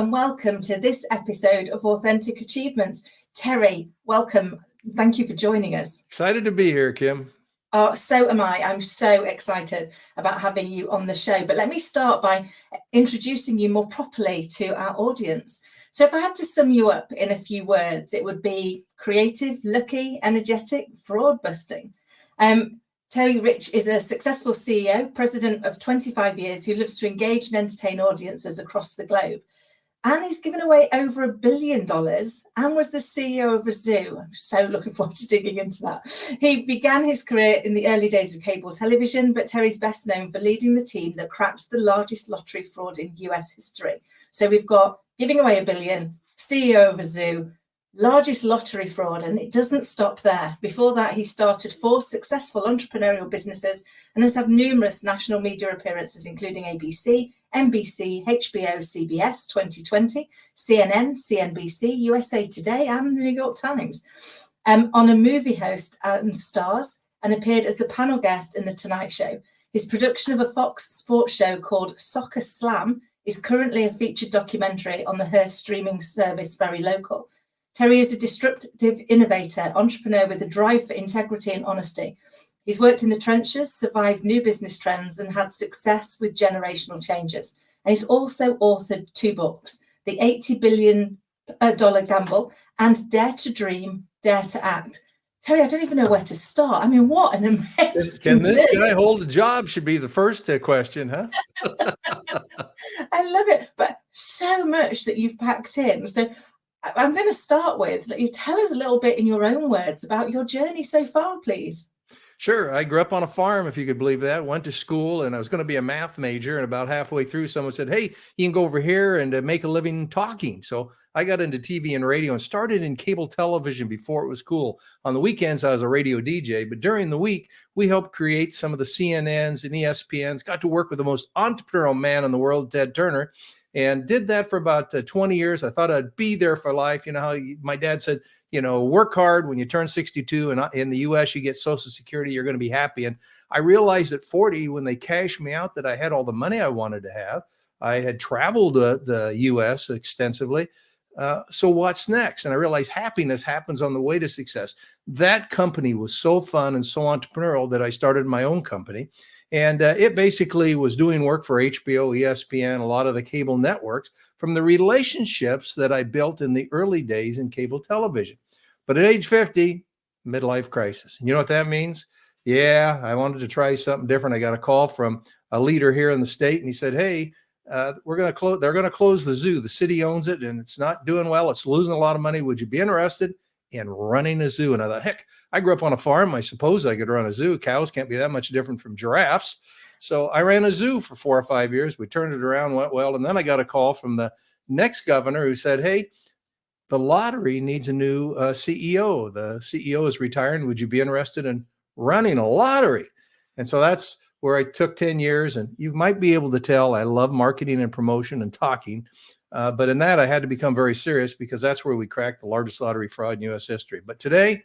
and welcome to this episode of Authentic Achievements. Terry, welcome. Thank you for joining us. Excited to be here, Kim. Oh, so am I. I'm so excited about having you on the show. But let me start by introducing you more properly to our audience. So if I had to sum you up in a few words, it would be creative, lucky, energetic, fraud busting. Terry Rich is a successful CEO, president of 25 years, who loves to engage and entertain audiences across the globe. And he's given away over $1 billion and was the CEO of a zoo. I'm so looking forward to digging into that. He began his career in the early days of cable television, but Terry's best known for leading the team that cracked the largest lottery fraud in US history. So we've got giving away $1 billion, CEO of a zoo, largest lottery fraud, and it doesn't stop there. Before that, he started 4 successful entrepreneurial businesses and has had numerous national media appearances, including ABC, NBC, HBO, CBS 2020, CNN, CNBC, USA Today, and the New York Times. On a movie host and stars, and appeared as a panel guest in The Tonight Show. His production of a Fox sports show called Soccer Slam is currently a featured documentary on the Hearst streaming service Very Local. Terry is a disruptive innovator, entrepreneur with a drive for integrity and honesty. He's worked in the trenches, survived new business trends, and had success with generational changes. And he's also authored 2 books, The $80 billion Gamble and Dare to Dream, Dare to Act. Terry, I don't even know where to start. I mean, what an amazing Can this guy hold a job should be the first question, huh? I love it, but so much that you've packed in. So I'm going to start with, you tell us a little bit in your own words about your journey so far, please. Sure. I grew up on a farm, if you could believe that. Went to school and I was going to be a math major. And about halfway through, someone said, hey, you can go over here and make a living talking. So I got into TV and radio and started in cable television before it was cool. On the weekends, I was a radio DJ. But during the week, we helped create some of the CNNs and ESPNs, got to work with the most entrepreneurial man in the world, Ted Turner. And did that for about 20 years. I thought I'd be there for life. You know how my dad said, you know, work hard. When you turn 62 and in the US, you get Social Security, you're going to be happy. And I realized at 40, when they cashed me out, that I had all the money I wanted to have. I had traveled the US extensively. So what's next? And I realized happiness happens on the way to success. That company was so fun and so entrepreneurial that I started my own company. And it basically was doing work for HBO, ESPN, a lot of the cable networks from the relationships that I built in the early days in cable television. But at age 50, midlife crisis. You know what that means? Yeah, I wanted to try something different. I got a call from a leader here in the state, and he said, hey, we're going to close. They're going to close the zoo. The city owns it, and it's not doing well. It's losing a lot of money. Would you be interested in running a zoo? And I thought, heck, I grew up on a farm. I suppose I could run a zoo. Cows can't be that much different from giraffes. So I ran a zoo for 4 or 5 years. We turned it around, went well. And then I got a call from the next governor who said, hey, the lottery needs a new CEO. The CEO is retiring. Would you be interested in running a lottery? And so that's where I took 10 years. And you might be able to tell I love marketing and promotion and talking. But in that, I had to become very serious because that's where we cracked the largest lottery fraud in U.S. history. But today,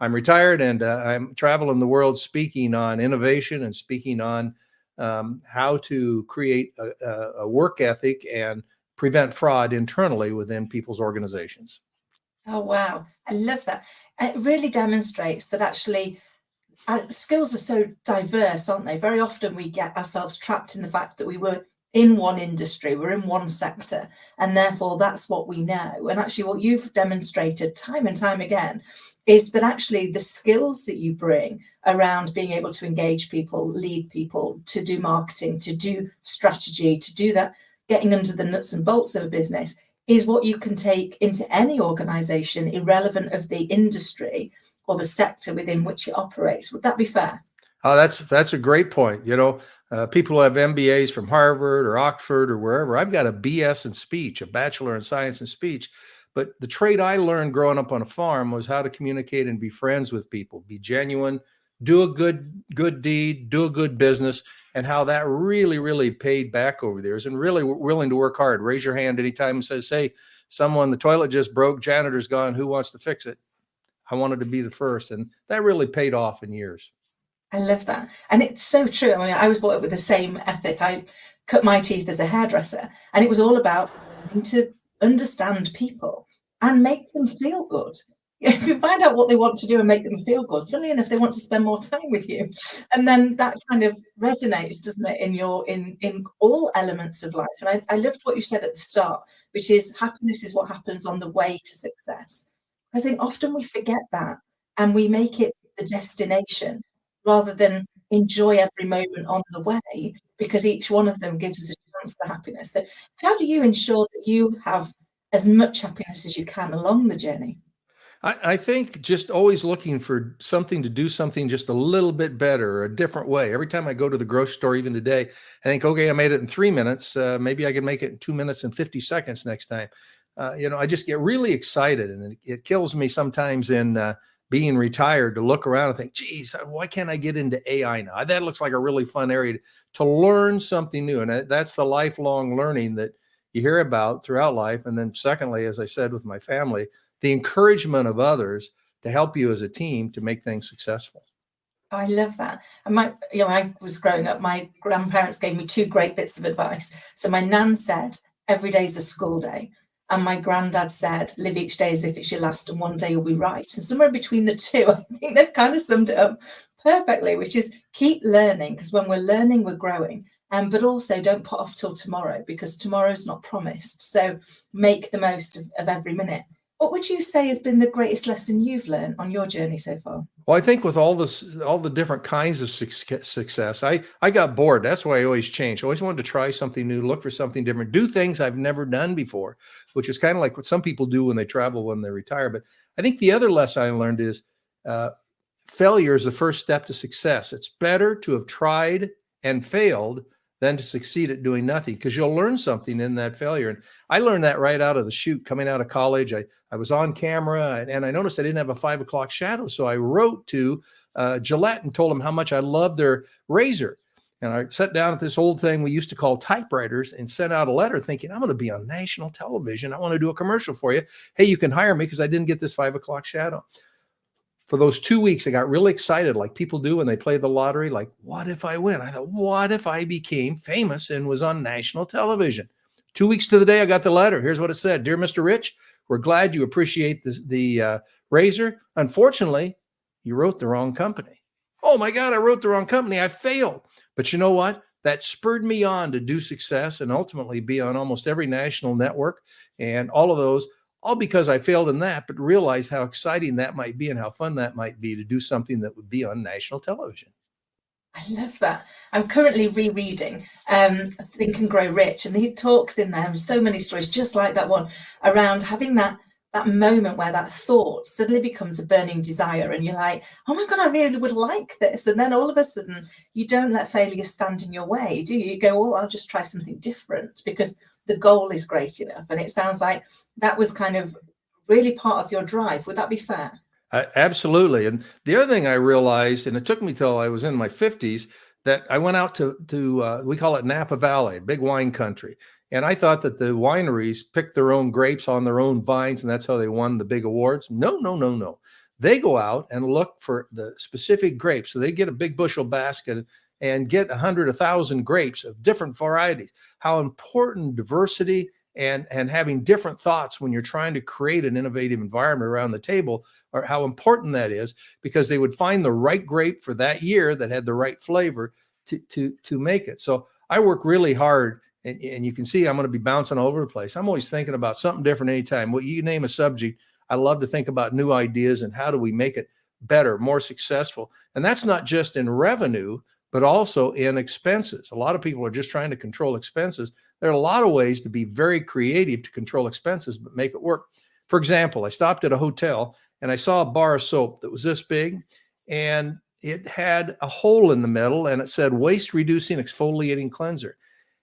I'm retired and I'm traveling the world speaking on innovation and speaking on how to create a work ethic and prevent fraud internally within people's organizations. Oh, wow. I love that. And it really demonstrates that actually skills are so diverse, aren't they? Very often we get ourselves trapped in the fact that we were in one industry, we're in one sector, and therefore that's what we know. And actually what you've demonstrated time and time again is that actually the skills that you bring around being able to engage people, lead people, to do marketing, to do strategy, to do that, getting under the nuts and bolts of a business is what you can take into any organization, irrelevant of the industry or the sector within which it operates. Would that be fair? Oh, that's a great point. You know, people who have MBAs from Harvard or Oxford or wherever. I've got a BS in speech, a Bachelor in Science in Speech. But the trait I learned growing up on a farm was how to communicate and be friends with people, be genuine, do a good deed, do a good business, and how that really paid back over the years, and really willing to work hard. Raise your hand anytime and says, hey, someone, the toilet just broke, janitor's gone, who wants to fix it? I wanted to be the first. And that really paid off in years. I love that. And it's so true. I mean, I was brought up with the same ethic. I cut my teeth as a hairdresser, and it was all about to understand people and make them feel good. If you find out what they want to do and make them feel good, funnily enough, they want to spend more time with you. And then that kind of resonates, doesn't it, in all elements of life. And I loved what you said at the start, which is happiness is what happens on the way to success. I think often we forget that and we make it the destination rather than enjoy every moment on the way, because each one of them gives us a chance for happiness. So how do you ensure that you have as much happiness as you can along the journey? I think just always looking for something to do something just a little bit better, or a different way. Every time I go to the grocery store, even today, I think, okay, I made it in 3 minutes. Maybe I can make it in 2 minutes and 50 seconds next time. I just get really excited, and it kills me sometimes in being retired to look around and think, geez, why can't I get into AI now? That looks like a really fun area to learn something new. And that's the lifelong learning that you hear about throughout life. And then secondly, as I said, with my family, the encouragement of others to help you as a team to make things successful. I love that. And I was growing up, my grandparents gave me two great bits of advice. So my nan said, every day is a school day. And my granddad said, live each day as if it's your last and one day you'll be right. And somewhere between the two, I think they've kind of summed it up perfectly, which is keep learning, because when we're learning, we're growing. But also don't put off till tomorrow, because tomorrow's not promised. So make the most of every minute. What would you say has been the greatest lesson you've learned on your journey so far? Well, I think with all the different kinds of success, I got bored. That's why I always change. I always wanted to try something new, look for something different, do things I've never done before, which is kind of like what some people do when they travel, when they retire. But I think the other lesson I learned is failure is the first step to success. It's better to have tried and failed than to succeed at doing nothing, because you'll learn something in that failure. And I learned that right out of the chute coming out of college. I was on camera, and I noticed I didn't have a 5 o'clock shadow. So I wrote to Gillette and told them how much I loved their razor. And I sat down at this old thing we used to call typewriters and sent out a letter thinking, I'm going to be on national television. I want to do a commercial for you. Hey, you can hire me because I didn't get this 5 o'clock shadow. For those 2 weeks, I got really excited, like people do when they play the lottery. Like, what if I win? I thought, what if I became famous and was on national television? 2 weeks to the day, I got the letter. Here's what it said. Dear Mr. Rich, we're glad you appreciate the razor. Unfortunately, you wrote the wrong company. Oh my God, I wrote the wrong company. I failed. But you know what? That spurred me on to do success and ultimately be on almost every national network and all of those. All because I failed in that, but realized how exciting that might be and how fun that might be to do something that would be on national television. I love that. I'm currently rereading Think and Grow Rich, and he talks in there so many stories, just like that one, around having that moment where that thought suddenly becomes a burning desire, and you're like, oh my God, I really would like this. And then all of a sudden, you don't let failure stand in your way, do you? You go, well, I'll just try something different because the goal is great enough. And it sounds like that was kind of really part of your drive. Would that be fair? Absolutely. And the other thing I realized, and it took me till I was in my 50s, that I went out to we call it Napa Valley, big wine country. And I thought that the wineries picked their own grapes on their own vines, and that's how they won the big awards. No, no, no, no. They go out and look for the specific grapes. So they get a big bushel basket and get 100, 1,000 grapes of different varieties. How important diversity and having different thoughts when you're trying to create an innovative environment around the table, or how important that is, because they would find the right grape for that year that had the right flavor to make it. So I work really hard, and you can see I'm going to be bouncing all over the place. I'm always thinking about something different anytime. Well, you name a subject, I love to think about new ideas and how do we make it better, more successful. And that's not just in revenue, but also in expenses. A lot of people are just trying to control expenses. There are a lot of ways to be very creative to control expenses, but make it work. For example, I stopped at a hotel and I saw a bar of soap that was this big, and it had a hole in the middle and it said waste reducing exfoliating cleanser.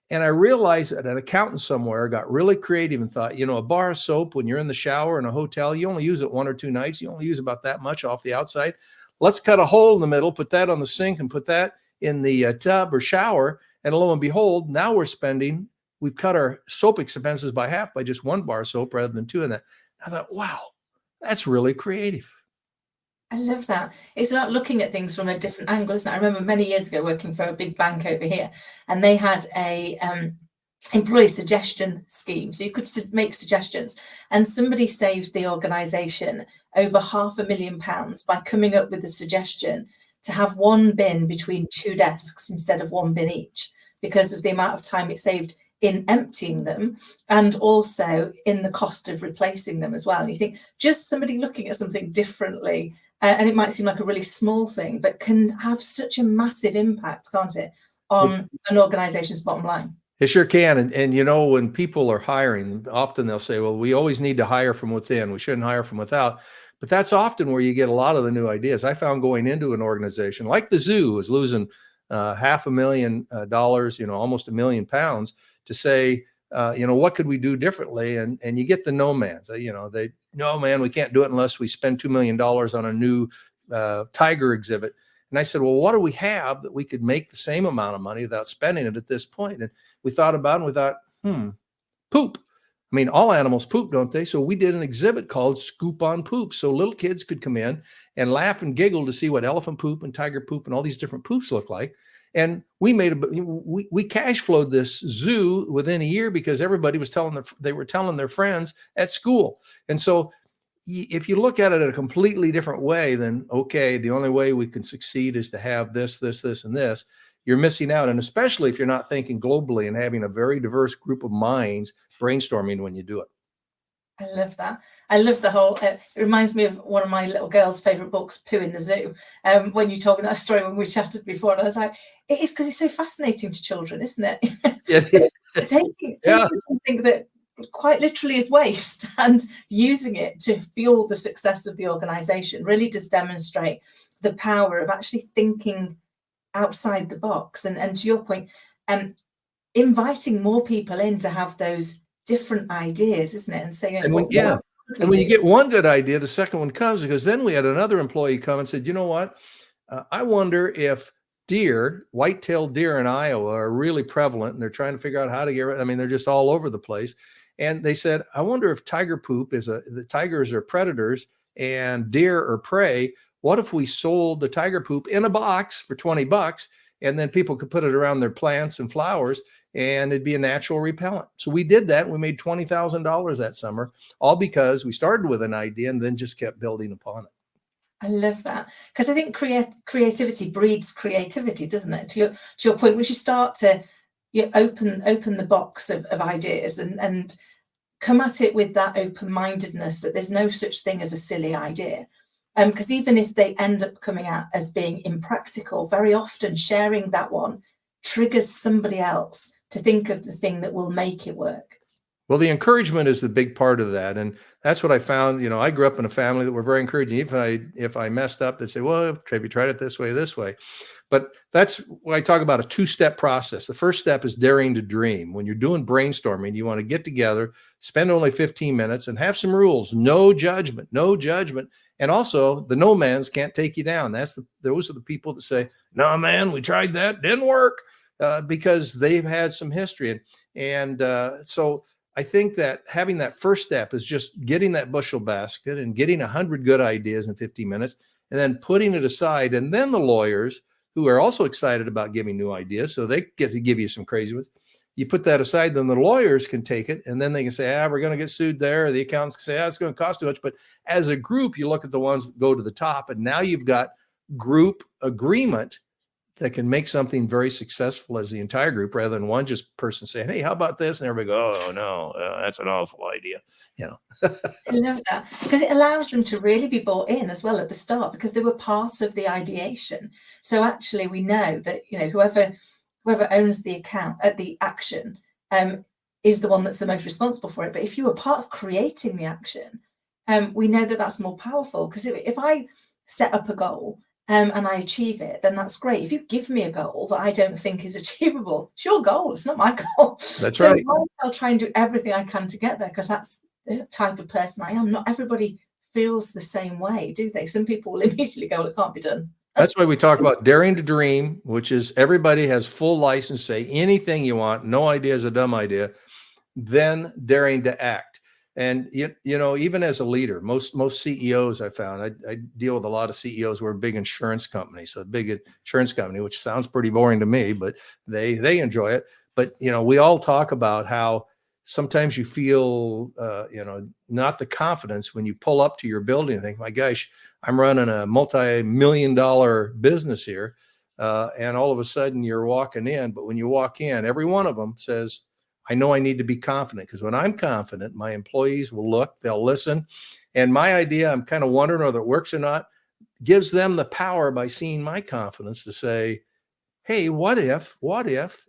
And I realized that an accountant somewhere got really creative and thought, a bar of soap, when you're in the shower in a hotel, you only use it 1 or 2 nights. You only use about that much off the outside. Let's cut a hole in the middle, put that on the sink and put that in the tub or shower. And lo and behold, now we've cut our soap expenses by half by just 1 bar of soap rather than 2 in that. I thought, wow, that's really creative. I love that. It's about looking at things from a different angle, isn't it? I remember many years ago working for a big bank over here, and they had employee suggestion scheme. So you could make suggestions, and somebody saved the organisation over £500,000 by coming up with a suggestion to have one bin between two desks instead of one bin each, because of the amount of time it saved in emptying them and also in the cost of replacing them as well. And you think just somebody looking at something differently, and it might seem like a really small thing, but can have such a massive impact, can't it, on an organization's bottom line? It sure can. And you know, when people are hiring, often they'll say, well, we always need to hire from within. We shouldn't hire from without. But that's often where you get a lot of the new ideas. I found going into an organization like the zoo is losing $500,000, almost £1 million, to say, what could we do differently? And you get the no mans, no, man, we can't do it unless we spend $2 million on a new tiger exhibit. And I said, well, what do we have that we could make the same amount of money without spending it at this point? And we thought about it and we thought, poop. I mean, all animals poop, don't they? So we did an exhibit called Scoop on Poop. So little kids could come in and laugh and giggle to see what elephant poop and tiger poop and all these different poops look like. And we we cash flowed this zoo within a year because everybody was they were telling their friends at school. And so if you look at it in a completely different way, then okay, the only way we can succeed is to have this, this, this, and this. You're missing out. And especially if you're not thinking globally and having a very diverse group of minds brainstorming when you do it. I love that. I love the whole, it reminds me of one of my little girl's favorite books, Pooh in the Zoo. When you told me that story when we chatted before, and I was like, it is because it's so fascinating to children, isn't it? Yeah. taking something that quite literally is waste and using it to fuel the success of the organization really does demonstrate the power of actually thinking outside the box. And to your point, inviting more people in to have those different ideas, isn't it? And saying, and when you get one good idea, the second one comes, because then we had another employee come and said, you know what? I wonder if white-tailed deer in Iowa are really prevalent, and they're trying to figure out how to get rid. I mean, they're just all over the place. And they said, I wonder if tiger poop the tigers are predators and deer are prey. What if we sold the tiger poop in a box for $20, and then people could put it around their plants and flowers, and it'd be a natural repellent? So we did that. We made $20,000 that summer, all because we started with an idea and then just kept building upon it. I love that, because I think creativity breeds creativity, doesn't it? To your point, we should start to open the box of ideas and come at it with that open-mindedness that there's no such thing as a silly idea. Because even if they end up coming out as being impractical, very often sharing that one triggers somebody else to think of the thing that will make it work. Well, the encouragement is the big part of that. And that's what I found. I grew up in a family that were very encouraging. If I messed up, they'd say, well, have you tried it this way? But that's why I talk about a two-step process. The first step is daring to dream. When you're doing brainstorming, you want to get together, spend only 15 minutes, and have some rules. No judgment. And also, the no mans can't take you down. Those are the people that say, no, man, we tried that, didn't work, because they've had some history. And so I think that having that first step is just getting that bushel basket and getting 100 good ideas in 15 minutes, and then putting it aside. And then the lawyers, who are also excited about giving new ideas, so they get to give you some crazy ones. You put that aside, then the lawyers can take it, and then they can say, we're going to get sued there. Or the accountants can say, it's going to cost too much. But as a group, you look at the ones that go to the top, and now you've got group agreement that can make something very successful as the entire group, rather than one just person saying, hey, how about this? And everybody go, oh, no, that's an awful idea. I love that, because it allows them to really be bought in as well at the start, because they were part of the ideation. So actually we know that, whoever owns the action is the one that's the most responsible for it. But if you were part of creating the action, we know that that's more powerful, because if I set up a goal and I achieve it, then that's great. If you give me a goal that I don't think is achievable, it's your goal, it's not my goal. That's right. I'll try and do everything I can to get there, because that's the type of person I am. Not everybody feels the same way, do they? Some people will immediately go, it can't be done. That's why we talk about daring to dream, which is everybody has full license, say anything you want. No idea is a dumb idea. Then daring to act. And even as a leader, most CEOs I found, I deal with a lot of CEOs who are big insurance companies. So a big insurance company, which sounds pretty boring to me, but they enjoy it. But, we all talk about how sometimes you feel, not the confidence when you pull up to your building and think, my gosh, I'm running a multi-million-dollar business here. And all of a sudden you're walking in, but when you walk in, every one of them says, I know I need to be confident, because when I'm confident, my employees will look, they'll listen. And my idea, I'm kind of wondering whether it works or not, gives them the power by seeing my confidence to say, hey, what if,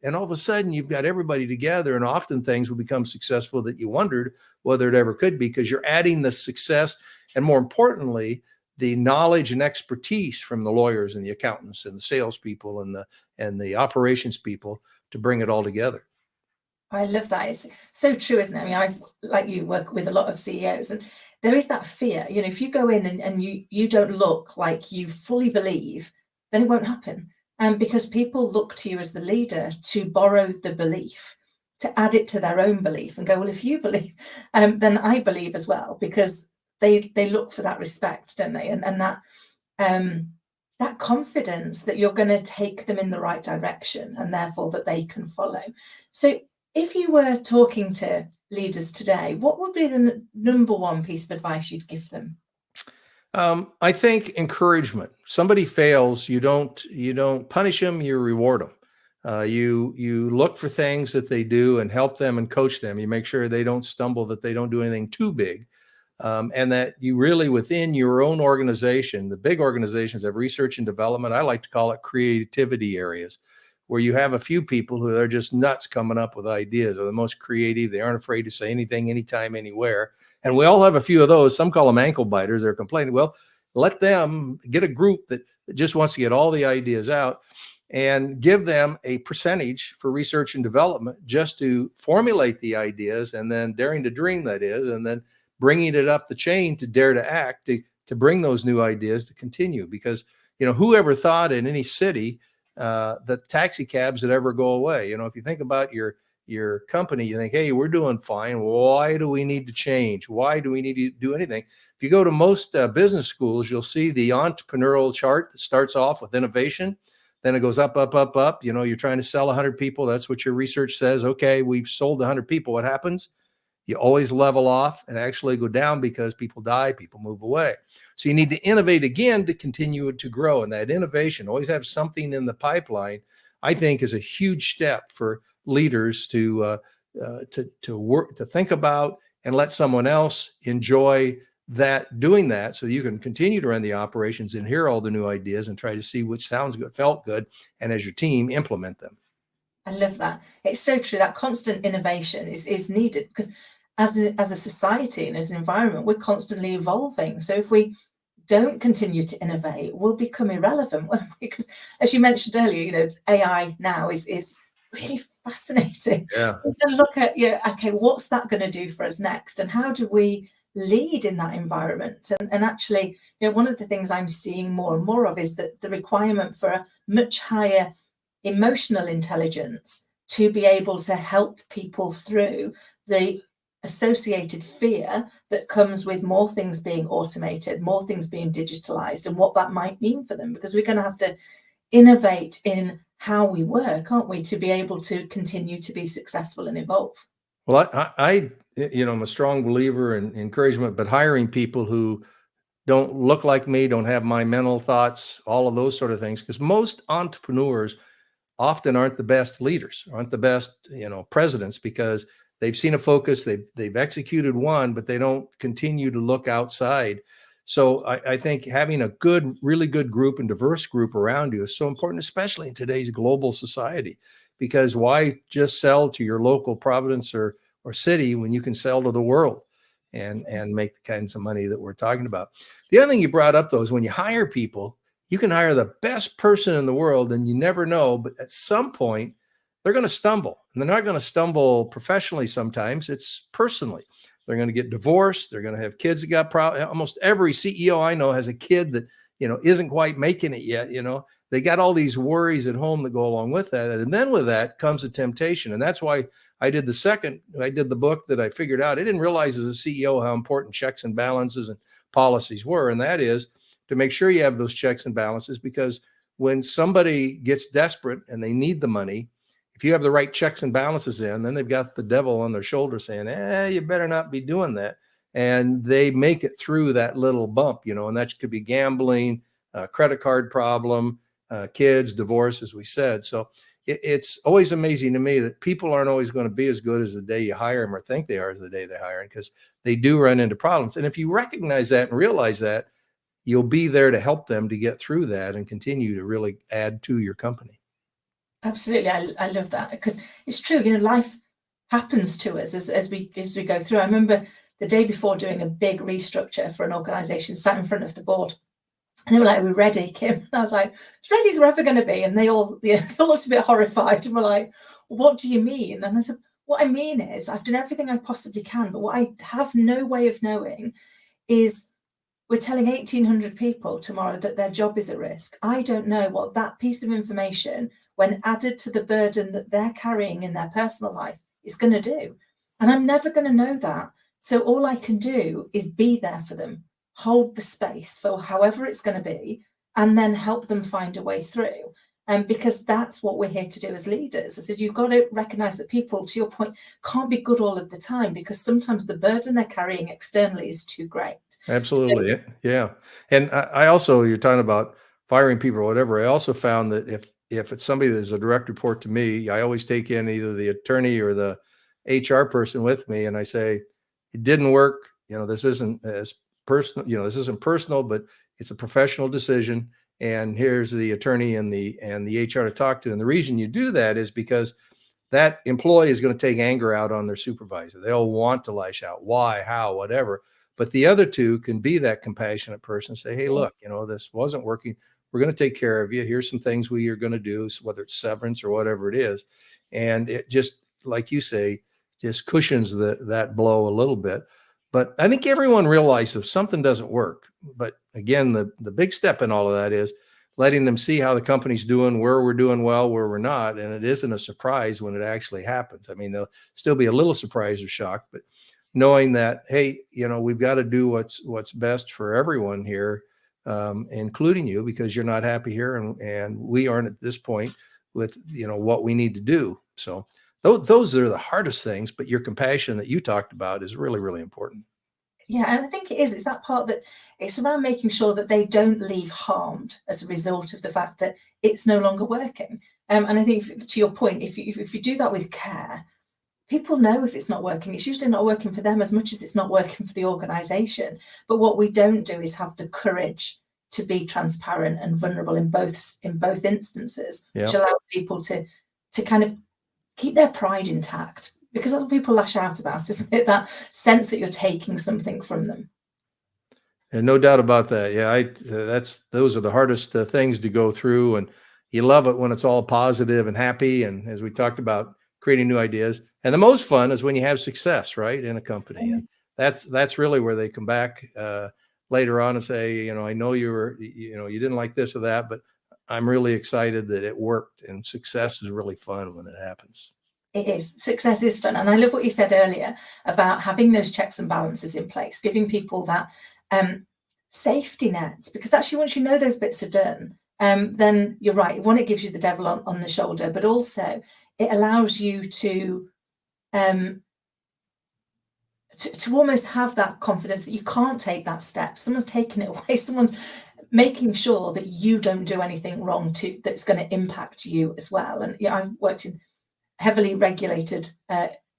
and all of a sudden you've got everybody together, and often things will become successful that you wondered whether it ever could be, because you're adding the success and, more importantly, the knowledge and expertise from the lawyers and the accountants and the salespeople and the operations people to bring it all together. I love that. It's so true, isn't it? I mean, I, like you, work with a lot of CEOs, and there is that fear. If you go in and you don't look like you fully believe, then it won't happen. Because people look to you as the leader to borrow the belief, to add it to their own belief and go, well, if you believe, then I believe as well, because they look for that respect, don't they? And that confidence that you're going to take them in the right direction, and therefore that they can follow. So if you were talking to leaders today, what would be the number one piece of advice you'd give them? I think encouragement. Somebody fails, you don't punish them, you reward them. You look for things that they do and help them and coach them. You make sure they don't stumble, that they don't do anything too big. And that you really, within your own organization, the big organizations have research and development. I like to call it creativity areas, where you have a few people who are just nuts coming up with ideas, are the most creative. They aren't afraid to say anything, anytime, anywhere. And we all have a few of those. Some call them ankle biters. They're complaining. Well, let them get a group that just wants to get all the ideas out, and give them a percentage for research and development just to formulate the ideas, and then daring to dream, that is, and then bringing it up the chain to dare to act, to bring those new ideas to continue. Because, whoever thought in any city that taxi cabs would ever go away? If you think about your company, you think, hey, we're doing fine. Why do we need to change? Why do we need to do anything? If you go to most business schools, you'll see the entrepreneurial chart that starts off with innovation. Then it goes up, up, up, up. You're trying to sell 100 people. That's what your research says. Okay, we've sold 100 people. What happens? You always level off and actually go down, because people die, people move away. So you need to innovate again to continue to grow. And that innovation, always have something in the pipeline, I think is a huge step for leaders to work, to think about, and let someone else enjoy doing that, so you can continue to run the operations and hear all the new ideas and try to see which sounds good, felt good, and as your team implement them. I love that. It's so true. That constant innovation is needed, because as a society and as an environment, we're constantly evolving. So if we don't continue to innovate, we'll become irrelevant, won't we? Because, as you mentioned earlier, AI now is really fascinating. Yeah. We're going to look at, okay, what's that going to do for us next, and how do we lead in that environment? And actually, one of the things I'm seeing more and more of is that the requirement for a much higher emotional intelligence to be able to help people through the associated fear that comes with more things being automated, more things being digitalized, and what that might mean for them, because we're going to have to innovate in how we work, aren't we, to be able to continue to be successful and evolve. Well, I'm a strong believer in encouragement, but hiring people who don't look like me, don't have my mental thoughts, all of those sort of things, because most entrepreneurs often aren't the best leaders, aren't the best, presidents, because they've seen a focus, they've executed one, but they don't continue to look outside. So I think having a really good group and diverse group around you is so important, especially in today's global society, because why just sell to your local province or city when you can sell to the world and make the kinds of money that we're talking about? The other thing you brought up, though, is when you hire people, you can hire the best person in the world, and you never know, but at some point they're going to stumble, and they're not going to stumble professionally. Sometimes it's personally. They're going to get divorced. They're going to have kids that got problems. Almost every CEO I know has a kid that, isn't quite making it yet. They got all these worries at home that go along with that. And then with that comes a temptation. And that's why I did the book that I figured out. I didn't realize as a CEO how important checks and balances and policies were. And that is to make sure you have those checks and balances, because when somebody gets desperate and they need the money, if you have the right checks and balances in, then they've got the devil on their shoulder saying, you better not be doing that. And they make it through that little bump, and that could be gambling, credit card problem, kids, divorce, as we said. So it's always amazing to me that people aren't always going to be as good as the day you hire them or think they are as the day they hire them, because they do run into problems. And if you recognize that and realize that, you'll be there to help them to get through that and continue to really add to your company. Absolutely. I love that, because it's true. Life happens to us as we go through. I remember the day before doing a big restructure for an organization, sat in front of the board, and they were like, "Are we ready, Kim?" And I was like, "As ready as we're ever going to be." And they all looked a bit horrified and were like, "What do you mean?" And I said, "What I mean is I've done everything I possibly can, but what I have no way of knowing is we're telling 1,800 people tomorrow that their job is at risk. I don't know what that piece of information, when added to the burden that they're carrying in their personal life, is going to do. And I'm never going to know that. So all I can do is be there for them, hold the space for however it's going to be, and then help them find a way through." Because that's what we're here to do as leaders. I said, you've got to recognize that people, to your point, can't be good all of the time, because sometimes the burden they're carrying externally is too great. Absolutely. So, yeah. And I also, you're talking about firing people or whatever. I also found that if it's somebody that's a direct report to me, I always take in either the attorney or the HR person with me, and I say, it didn't work. This isn't as personal, this isn't personal, but it's a professional decision. And here's the attorney and the HR to talk to. And the reason you do that is because that employee is going to take anger out on their supervisor. They'll want to lash out. Why, how, whatever. But the other two can be that compassionate person, say, hey, look, this wasn't working. We're going to take care of you. Here's some things we are going to do, whether it's severance or whatever it is. And it just, like you say, just cushions that blow a little bit. But I think everyone realizes if something doesn't work. But again, the big step in all of that is letting them see how the company's doing, where we're doing well, where we're not. And it isn't a surprise when it actually happens. I mean, they'll still be a little surprised or shocked, but knowing that, hey, we've got to do what's best for everyone here, including you, because you're not happy here, and we aren't at this point with what we need to do. So those are the hardest things, but your compassion that you talked about is really, really important. Yeah, and I think it's that part that it's around making sure that they don't leave harmed as a result of the fact that it's no longer working. And I think, to your point, if you do that with care, people know if it's not working. It's usually not working for them as much as it's not working for the organization. But what we don't do is have the courage to be transparent and vulnerable in both instances, which allows people to kind of keep their pride intact, because that's what people lash out about, isn't it? That sense that you're taking something from them. And no doubt about that. Yeah, those are the hardest things to go through, and you love it when it's all positive and happy. And as we talked about, creating new ideas. And the most fun is when you have success, right, in a company. And that's really where they come back later on and say, I know you didn't like this or that, but I'm really excited that it worked. And success is really fun when it happens. It is. Success is fun. And I love what you said earlier about having those checks and balances in place, giving people that safety net, because actually once you know those bits are done, then you're right. One, it gives you the devil on the shoulder, but also it allows you to almost have that confidence that you can't take that step. Someone's taking it away. Someone's making sure that you don't do anything wrong that's going to impact you as well. And I've worked in heavily regulated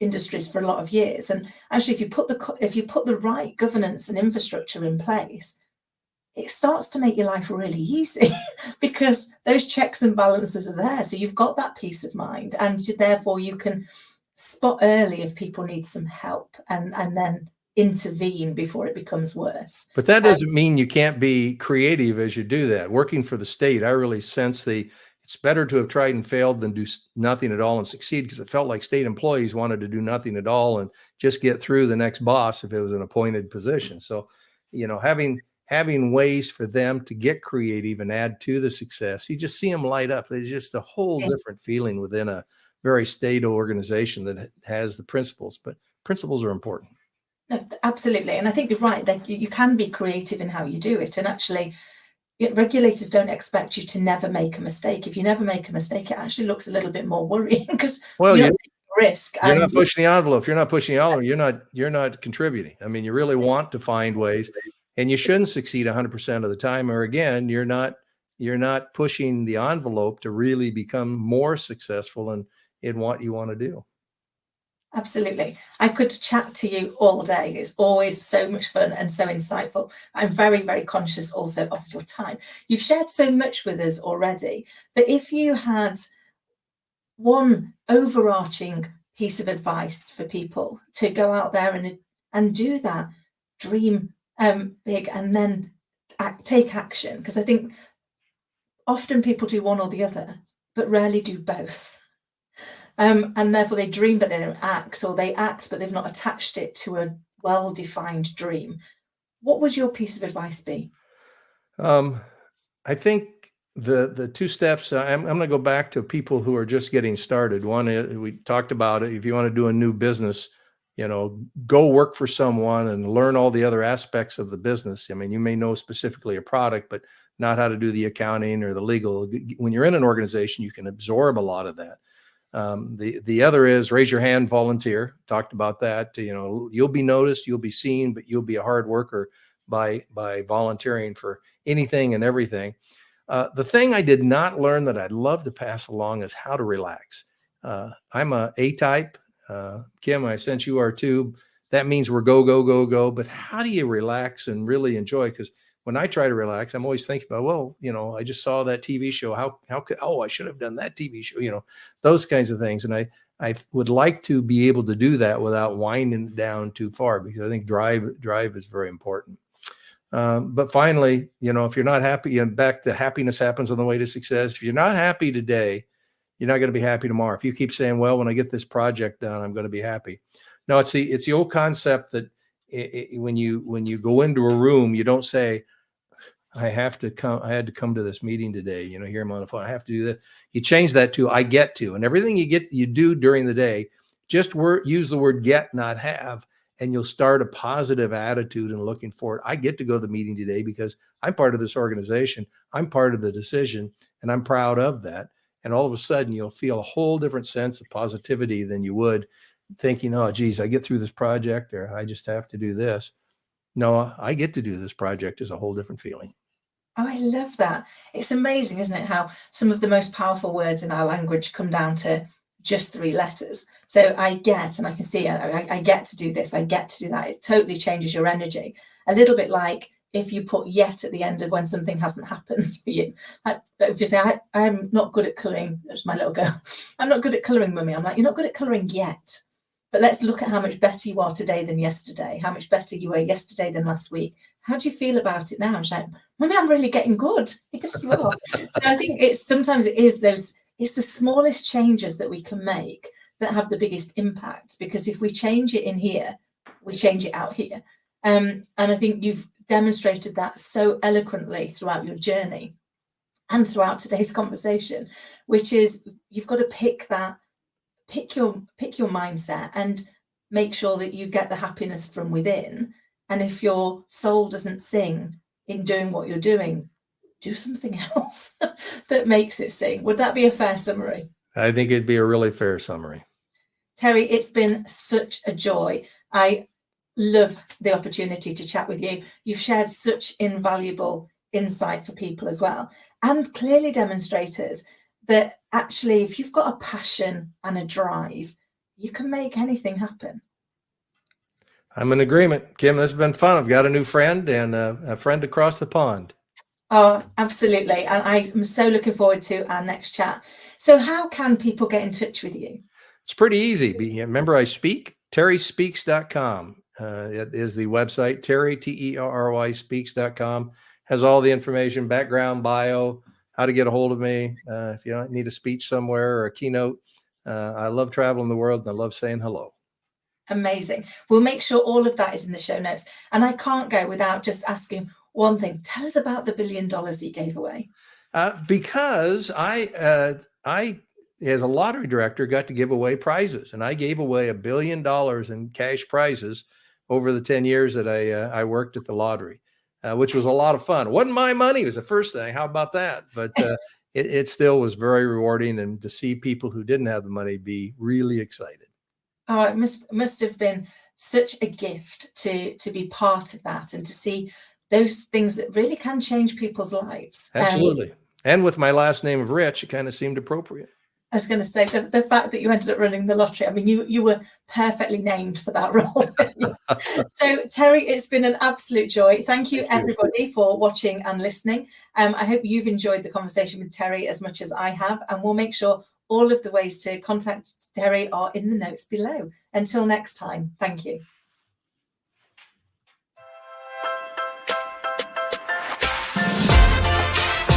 industries for a lot of years, and actually, if you put the right governance and infrastructure in place, it starts to make your life really easy because those checks and balances are there. So you've got that peace of mind, and therefore you can spot early if people need some help and then intervene before it becomes worse. But that doesn't mean you can't be creative as you do that. Working for the state, I really sense it's better to have tried and failed than do nothing at all and succeed, because it felt like state employees wanted to do nothing at all and just get through the next boss if it was an appointed position. So, having ways for them to get creative and add to the success, you just see them light up. There's just a whole different feeling within a very state organization that has the principles, but principles are important. No, absolutely. And I think you're right that you can be creative in how you do it. And actually, regulators don't expect you to never make a mistake. If you never make a mistake, it actually looks a little bit more worrying because Well, you're not taking risk. You're And not pushing the envelope. If you're not pushing the envelope, you're not contributing. I mean, you really want to find ways, and you shouldn't succeed 100% of the time. Or again, you're not pushing the envelope to really become more successful in what you want to do. absolutely. I could chat to you all day. It's always so much fun and so insightful. I'm very, very conscious also of your time. You've shared so much with us already, but if you had one overarching piece of advice for people to go out there and do that, dream big, and then take action, because I think often people do one or the other, but rarely do both. And therefore they dream, but they don't act, or they act, but they've not attached it to a well-defined dream. What would your piece of advice be? I think the two steps, I'm going to go back to people who are just getting started. One is, we talked about it. If you want to do a new business, go work for someone and learn all the other aspects of the business. I mean, you may know specifically a product, but not how to do the accounting or the legal. When you're in an organization, you can absorb a lot of that. The other is raise your hand, volunteer. Talked about that. You'll be noticed, you'll be seen, but you'll be a hard worker by volunteering for anything and everything. The thing I did not learn that I'd love to pass along is how to relax. I'm a A-type. Kim, I sense you are too. That means we're go, go, go, go. But how do you relax and really enjoy? Because when I try to relax, I'm always thinking about, well, I just saw that TV show. How could, I should have done that TV show, those kinds of things. And I would like to be able to do that without winding it down too far, because I think drive is very important. But finally, if you're not happy, and back to happiness happens on the way to success. If you're not happy today, you're not going to be happy tomorrow. If you keep saying, well, when I get this project done, I'm going to be happy. No, it's the old concept that when you go into a room, you don't say, I had to come to this meeting today, hear him on the phone. I have to do that. You change that to, I get to, and everything you do during the day, just use the word get, not have. And you'll start a positive attitude and looking forward. I get to go to the meeting today because I'm part of this organization. I'm part of the decision, and I'm proud of that. And all of a sudden, you'll feel a whole different sense of positivity than you would thinking, oh, geez, I get through this project, or I just have to do this. No, I get to do this project is a whole different feeling. Oh, I love that. It's amazing, isn't it, how some of the most powerful words in our language come down to just 3 letters. So I get, and I can see, I get to do this, I get to do that. It totally changes your energy. A little bit like if you put yet at the end of when something hasn't happened for you. If you say, I'm not good at colouring, that's my little girl. I'm not good at colouring, mummy. I'm like, you're not good at colouring yet. But let's look at how much better you are today than yesterday, how much better you were yesterday than last week. How do you feel about it now? She's like, mummy, I'm really getting good. Yes, you are. So I think sometimes it's the smallest changes that we can make that have the biggest impact, because if we change it in here, we change it out here. And I think you've demonstrated that so eloquently throughout your journey and throughout today's conversation, which is you've got to pick your mindset and make sure that you get the happiness from within. And if your soul doesn't sing in doing what you're doing, do something else that makes it sing. Would that be a fair summary? I think it'd be a really fair summary. Terry, it's been such a joy. I love the opportunity to chat with you. You've shared such invaluable insight for people as well, and clearly demonstrated that actually, if you've got a passion and a drive, you can make anything happen. I'm in agreement. Kim, this has been fun. I've got a new friend and a friend across the pond. Oh, absolutely. And I'm so looking forward to our next chat. So how can people get in touch with you? It's pretty easy. Remember, I speak, terryspeaks.com. It is the website, Terry, Terry speaks.com. Has all the information, background, bio, how to get a hold of me. If you need a speech somewhere or a keynote. I love traveling the world and I love saying hello. Amazing. We'll make sure all of that is in the show notes. And I can't go without just asking one thing. Tell us about the $1 billion that you gave away. Because I, as a lottery director, got to give away prizes, and I gave away $1 billion in cash prizes over the 10 years that I worked at the lottery. which was a lot of fun. It wasn't my money. It was the first thing. How about that? But it still was very rewarding. And to see people who didn't have the money be really excited. Oh, it must have been such a gift to be part of that and to see those things that really can change people's lives. Absolutely. And with my last name of Rich, it kind of seemed appropriate. I was going to say the fact that you ended up running the lottery. I mean, you were perfectly named for that role. So, Terry, it's been an absolute joy. Thank you, everybody, for watching and listening. I hope you've enjoyed the conversation with Terry as much as I have, and we'll make sure all of the ways to contact Terry are in the notes below. Until next time, thank you.